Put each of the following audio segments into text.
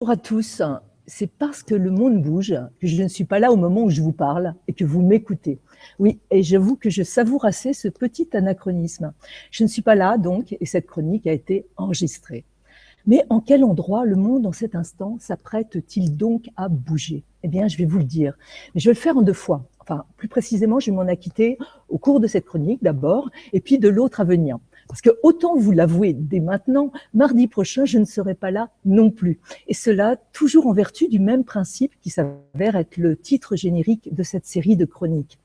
Bonjour à tous. C'est parce que le monde bouge que je ne suis pas là au moment où je vous parle et que vous m'écoutez. Oui, et j'avoue que je savoure assez ce petit anachronisme. Je ne suis pas là donc, et cette chronique a été enregistrée. Mais en quel endroit le monde en cet instant s'apprête-t-il donc à bouger? Eh bien, je vais vous le dire. Mais je vais le faire en deux fois. Enfin, plus précisément, je vais m'en acquitter au cours de cette chronique d'abord, et puis de l'autre à venir. Parce que autant vous l'avouer dès maintenant, mardi prochain, je ne serai pas là non plus. Et cela toujours en vertu du même principe qui s'avère être le titre générique de cette série de chroniques.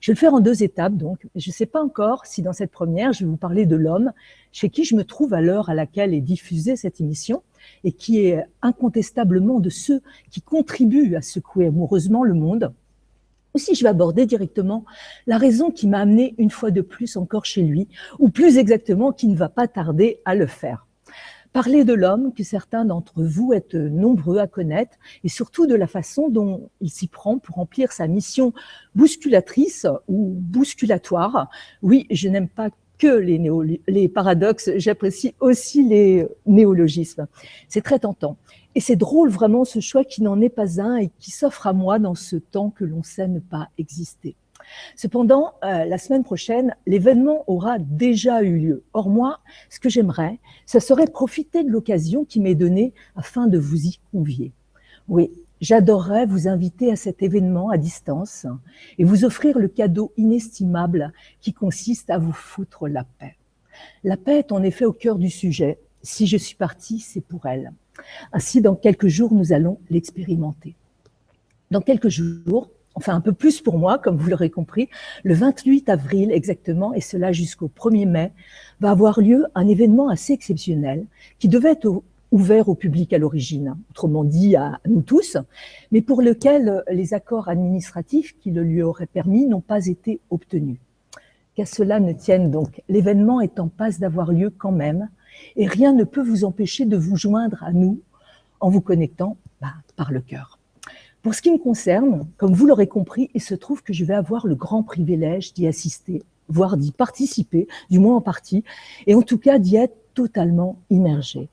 Je vais le faire en deux étapes, donc. Je ne sais pas encore si dans cette première, je vais vous parler de l'homme, chez qui je me trouve à l'heure à laquelle est diffusée cette émission, et qui est incontestablement de ceux qui contribuent à secouer amoureusement le monde. Aussi, je vais aborder directement la raison qui m'a amené une fois de plus encore chez lui, ou plus exactement, qui ne va pas tarder à le faire. Parler de l'homme que certains d'entre vous êtes nombreux à connaître et surtout de la façon dont il s'y prend pour remplir sa mission bousculatrice ou bousculatoire. Oui, je n'aime pas que les paradoxes, j'apprécie aussi les néologismes. C'est très tentant. Et c'est drôle vraiment ce choix qui n'en est pas un et qui s'offre à moi dans ce temps que l'on sait ne pas exister. Cependant, la semaine prochaine, l'événement aura déjà eu lieu. Or moi, ce que j'aimerais, ce serait profiter de l'occasion qui m'est donnée afin de vous y convier. Oui, j'adorerais vous inviter à cet événement à distance et vous offrir le cadeau inestimable qui consiste à vous foutre la paix. La paix est en effet au cœur du sujet. Si je suis partie, c'est pour elle. Ainsi, dans quelques jours, nous allons l'expérimenter. Dans quelques jours, enfin un peu plus pour moi, comme vous l'aurez compris, le 28 avril exactement, et cela jusqu'au 1er mai, va avoir lieu un événement assez exceptionnel qui devait être ouvert au public à l'origine, autrement dit à nous tous, mais pour lequel les accords administratifs qui le lui auraient permis n'ont pas été obtenus. Qu'à cela ne tienne donc, l'événement est en passe d'avoir lieu quand même, et rien ne peut vous empêcher de vous joindre à nous en vous connectant par le cœur. Pour ce qui me concerne, comme vous l'aurez compris, il se trouve que je vais avoir le grand privilège d'y assister, voire d'y participer, du moins en partie, et en tout cas d'y être totalement immergé.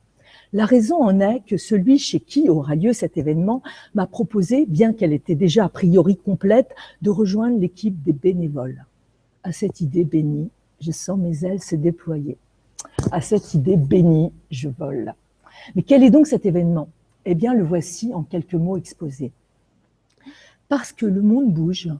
La raison en est que celui chez qui aura lieu cet événement m'a proposé, bien qu'elle était déjà a priori complète, de rejoindre l'équipe des bénévoles. À cette idée bénie, je sens mes ailes se déployer. À cette idée bénie, je vole. Mais quel est donc cet événement? Eh bien, le voici en quelques mots exposés. Parce que le monde bouge,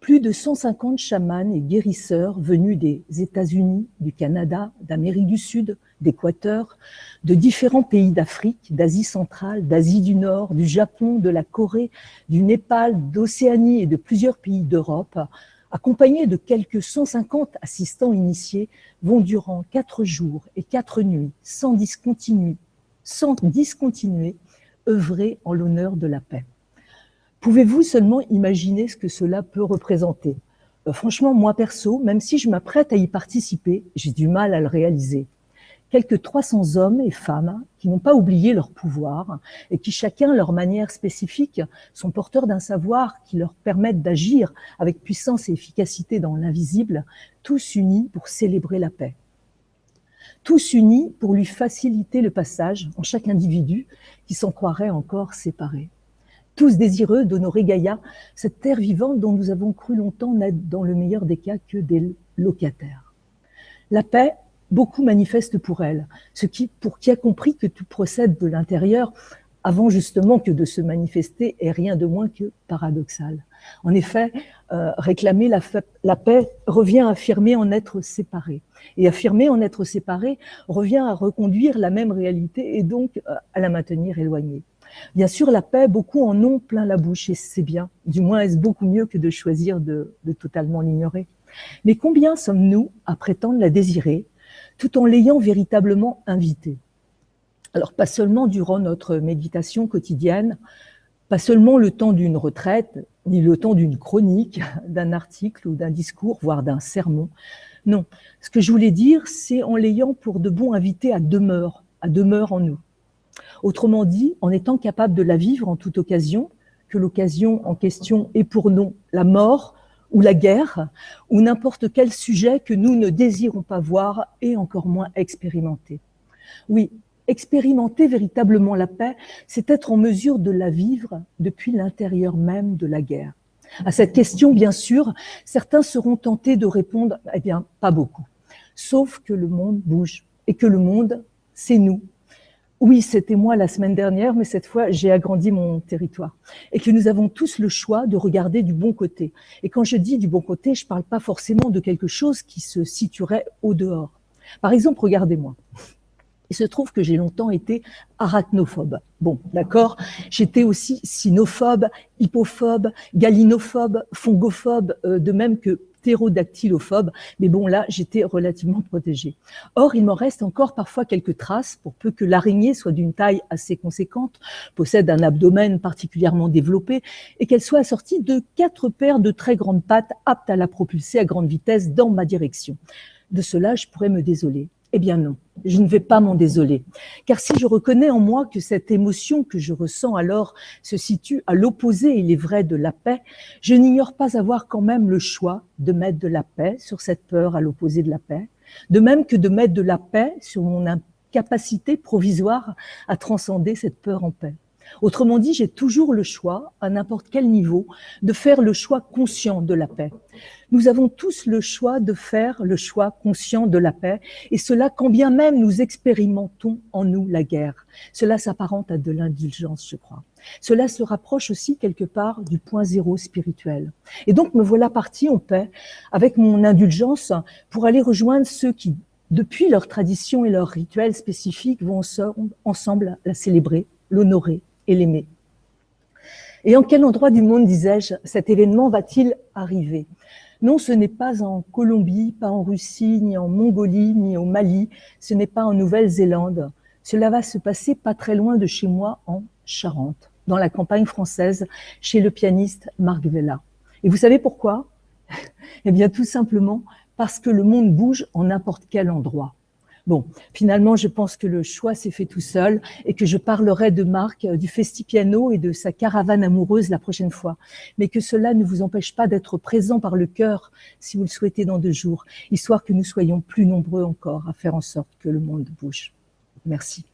plus de 150 chamans et guérisseurs venus des États-Unis, du Canada, d'Amérique du Sud, d'Équateur, de différents pays d'Afrique, d'Asie centrale, d'Asie du Nord, du Japon, de la Corée, du Népal, d'Océanie et de plusieurs pays d'Europe, accompagnés de quelques 150 assistants initiés, vont durant 4 jours et 4 nuits, sans discontinuer, œuvrer en l'honneur de la paix. Pouvez-vous seulement imaginer ce que cela peut représenter? Franchement, moi perso, même si je m'apprête à y participer, j'ai du mal à le réaliser. Quelques 300 hommes et femmes qui n'ont pas oublié leur pouvoir et qui, chacun à leur manière spécifique, sont porteurs d'un savoir qui leur permettent d'agir avec puissance et efficacité dans l'invisible, tous unis pour célébrer la paix. Tous unis pour lui faciliter le passage en chaque individu qui s'en croirait encore séparé. Tous désireux d'honorer Gaïa, cette terre vivante dont nous avons cru longtemps n'être dans le meilleur des cas que des locataires. La paix, beaucoup manifestent pour elle, pour qui a compris que tout procède de l'intérieur avant justement que de se manifester est rien de moins que paradoxal. En effet, réclamer la paix revient à affirmer en être séparé. Et affirmer en être séparé revient à reconduire la même réalité et donc à la maintenir éloignée. Bien sûr, la paix, beaucoup en ont plein la bouche et c'est bien. Du moins, est-ce beaucoup mieux que de choisir de totalement l'ignorer. Mais combien sommes-nous à prétendre la désirer, tout en l'ayant véritablement invitée? Alors, pas seulement durant notre méditation quotidienne, pas seulement le temps d'une retraite, ni le temps d'une chronique, d'un article ou d'un discours, voire d'un sermon. Non, ce que je voulais dire, c'est en l'ayant pour de bons invités à demeure en nous. Autrement dit, en étant capable de la vivre en toute occasion, que l'occasion en question est pour nous la mort ou la guerre, ou n'importe quel sujet que nous ne désirons pas voir et encore moins expérimenter. Oui, Expérimenter véritablement la paix, c'est être en mesure de la vivre depuis l'intérieur même de la guerre. À cette question, bien sûr, certains seront tentés de répondre « eh bien, pas beaucoup ». Sauf que le monde bouge et que le monde, c'est nous. Oui, c'était moi la semaine dernière, mais cette fois, j'ai agrandi mon territoire. Et que nous avons tous le choix de regarder du bon côté. Et quand je dis du bon côté, je ne parle pas forcément de quelque chose qui se situerait au dehors. Par exemple, regardez-moi. Il se trouve que j'ai longtemps été arachnophobe. Bon, d'accord. J'étais aussi cynophobe, hippophobe, gallinophobe, fongophobe, de même que ptérodactylophobe. Mais bon, là, j'étais relativement protégée. Or, il m'en reste encore parfois quelques traces, pour peu que l'araignée soit d'une taille assez conséquente, possède un abdomen particulièrement développé et qu'elle soit assortie de 4 paires de très grandes pattes aptes à la propulser à grande vitesse dans ma direction. De cela, je pourrais me désoler. Eh bien non, je ne vais pas m'en désoler. Car si je reconnais en moi que cette émotion que je ressens alors se situe à l'opposé, il est vrai, de la paix, je n'ignore pas avoir quand même le choix de mettre de la paix sur cette peur à l'opposé de la paix, de même que de mettre de la paix sur mon incapacité provisoire à transcender cette peur en paix. Autrement dit, j'ai toujours le choix, à n'importe quel niveau, de faire le choix conscient de la paix. Nous avons tous le choix de faire le choix conscient de la paix, et cela quand bien même nous expérimentons en nous la guerre. Cela s'apparente à de l'indulgence, je crois. Cela se rapproche aussi quelque part du point zéro spirituel. Et donc me voilà partie en paix, avec mon indulgence, pour aller rejoindre ceux qui, depuis leur tradition et leurs rituels spécifiques, vont ensemble la célébrer, l'honorer et l'aimer. Et en quel endroit du monde, disais-je, cet événement va-t-il arriver? Non, ce n'est pas en Colombie, pas en Russie, ni en Mongolie, ni au Mali, ce n'est pas en Nouvelle-Zélande. Cela va se passer pas très loin de chez moi, en Charente, dans la campagne française, chez le pianiste Marc Vella. Et vous savez pourquoi? Eh bien, tout simplement parce que le monde bouge en n'importe quel endroit. Bon, finalement, je pense que le choix s'est fait tout seul et que je parlerai de Marc, du Festi-Piano et de sa caravane amoureuse la prochaine fois. Mais que cela ne vous empêche pas d'être présent par le cœur, si vous le souhaitez, dans 2 jours, histoire que nous soyons plus nombreux encore à faire en sorte que le monde bouge. Merci.